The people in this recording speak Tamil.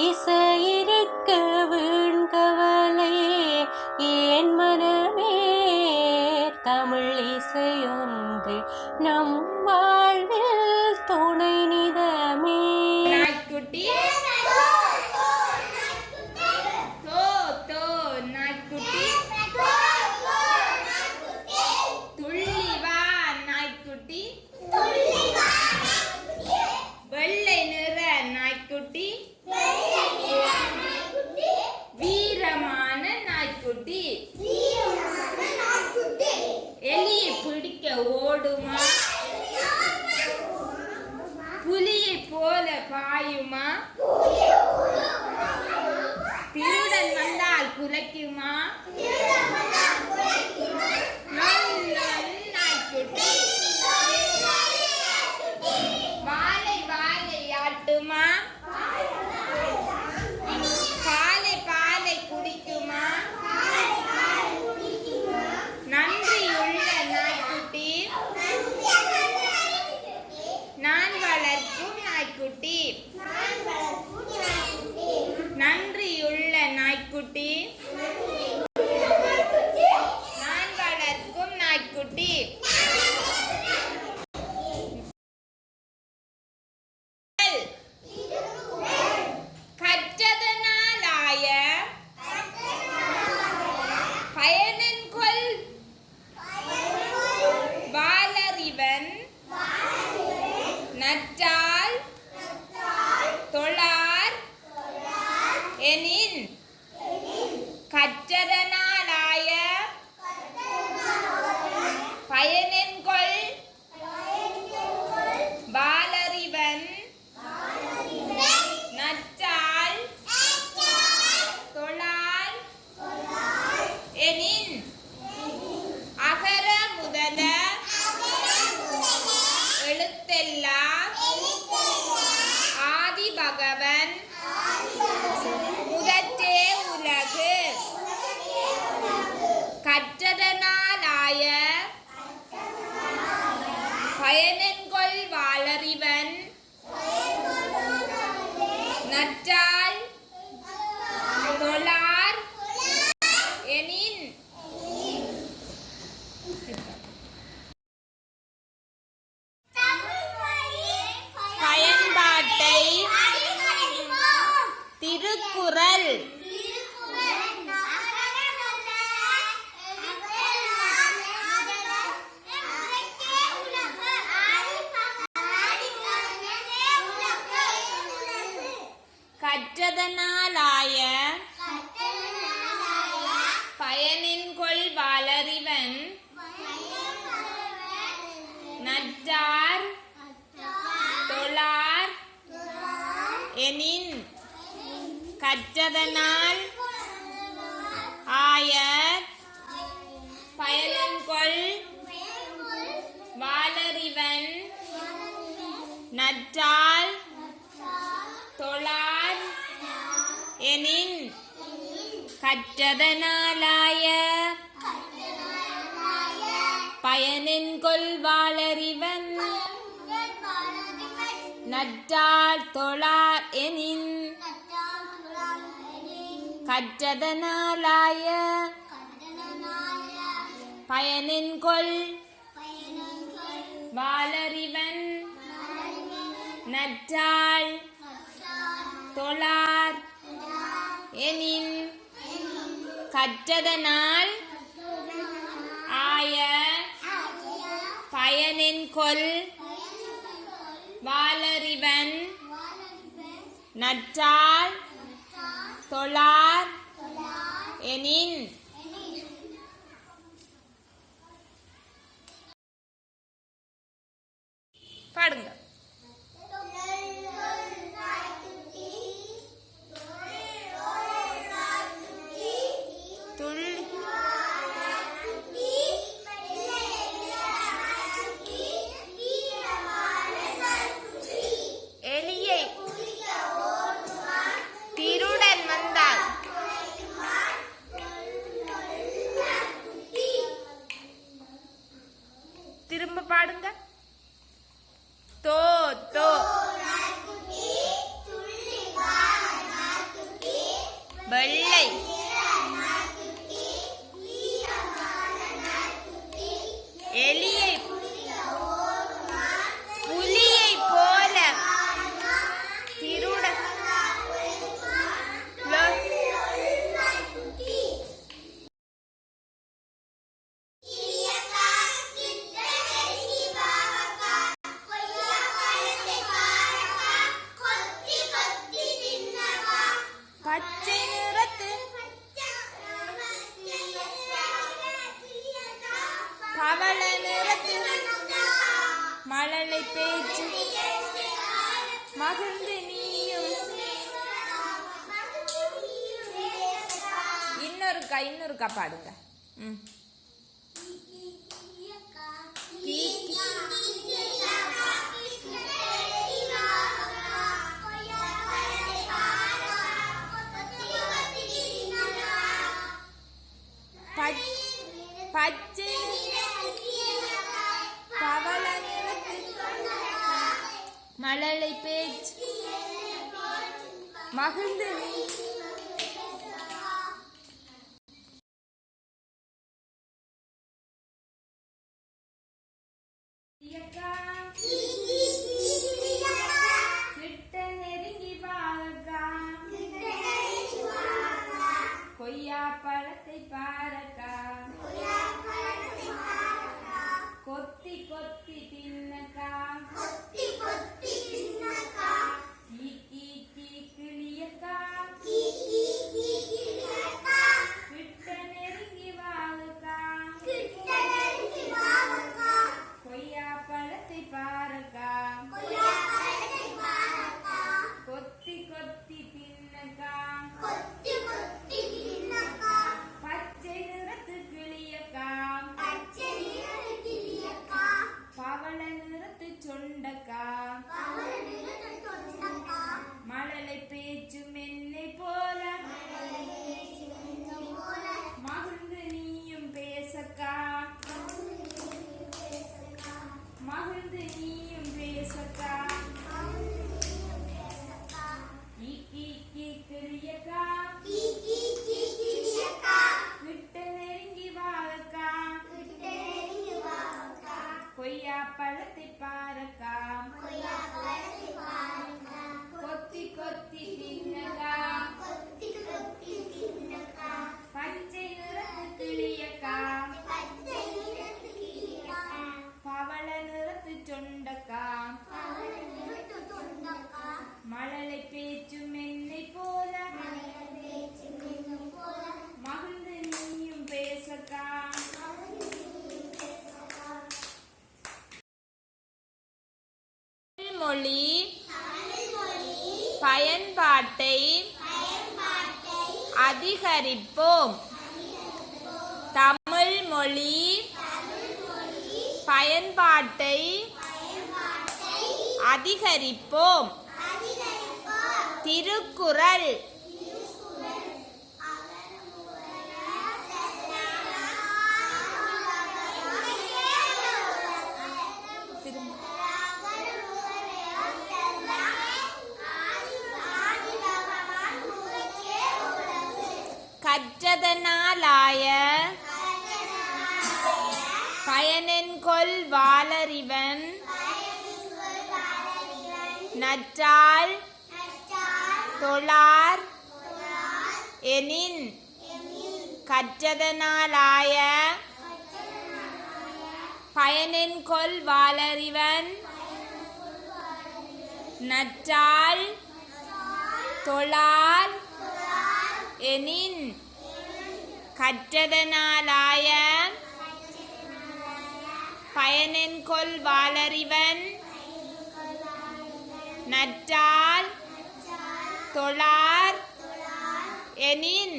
இசையிருக்க வீண்கவலை ஏன் மனமே தமிழ் இசையொன்று நம் வாழ்வில் துணை நிதமே. நாய்க்குட்டி தோ தோ நாய்க்குட்டி துள்ளி வா நாய்க்குட்டி வெள்ளை நிற நாய்க்குட்டி வீரமான நாய்க்குட்டி எலியை பிடிக்க ஓடுமா புலியை போல பாயுமா திருடன் வந்தால் குலைக்குமா நாய்க்குட்டி வாழை வாழை ஆட்டுமா பாலை பாலை குடிக்குமா நன்றியுள்ள நாய்க்குட்டி நான் வளர்க்கும் நாய்க்குட்டி நன்றியுள்ள நாய்க்குட்டி நான் வளர்க்கும் நாய்க்குட்டி. கற்றதனாலாய பயனென்கொல் வாளறிவன் நற்றால் தொழார் எனின். கற்றதனாலாய பயனென்கொல் வாளறிவன் நற்றால் தொழார் எனின். அகர முதல எழுத்தெல்லாம் ஆதி பகவன் முதற்றே உலகு. கற்றதனாலாய பயனென்கொல் வாளறிவன் நற்றால் தொழார் எனின். பயன்பாட்டை திருக்குறள் கற்றதனாலாய பயனென்கொல் வாளறிவன் நற்றார் தொழார் எனின். கற்றதனால் ஆய பயனென்கொல் வாளறிவன் நற்றால் தொழார் எனின். கற்றதனாலாய பயனென்கொல் வாளறிவன் நற்றால் தொழார் எனின். கற்றதனாலாய பயனென்கொல் வாளறிவன் நற்றால் தொழார் எனின். கற்றதனால் ஆய பயனென்கொல் வாளறிவன் நற்றால் தொழார் எனின். பாடுங்க. வெள்ளை எலியை புலியை போல திருட பச்சை நிறத்து பவள நிறத்து மழலை பேச்சு மகிழ்ந்து நீயும் இன்னொருக்கா பாடுங்க. பச்சை பவள நிறத்து மழலை பேச்சு மகிழ்ந்து கிட்ட நெருங்கி பாருக்கா கொய்யா பழத்தை பாருக்கா கொத்தி கொத்தி தின்னக்கா கீ கிளியக்கா கிட்ட நெருங்கி வாழுக்கா கொய்யா பழத்தை பாருக்கா கொத்தி கொத்தி தின்னக்கா பச்சை நிறத்து கிளியக்கா பவள நிறத்து சொண்டக்கா மழலை பேச்சு மென்னை போல மகிழ்ந்து நீயும் பேசக்கா மகிழ்ந்து நீயும் பேசக்கா கீ கிளியக்கா கிட்ட நெருங்கி வாழக்கா கொய்யா பழத்தை பாருக்கா கொத்தி கொத்தி தின்னக்கா பச்சை நிறத்து கிளியக்கா பவள நிறத்து சொண்டக்கா மழலை பேச்சு மென்னை போல மகிழ்ந்து நீயும் பேசக்கா மொழி பயன்பாட்டை அதிகரிப்போம். தமிழ் மொழி பயன்பாட்டை அதிகரிப்போம். திருக்குறள் கற்றதனாலாய பயனென்கொல் வாளறிவன் நற்றால் தொழார் எனின். கற்றதனாலாய பயனென்கொல் வாளறிவன் நற்றால் தொழார் எனின். கற்றதனாலாய பயனென்கொல் வாளறிவன் நற்றால் தொழார் எனின்.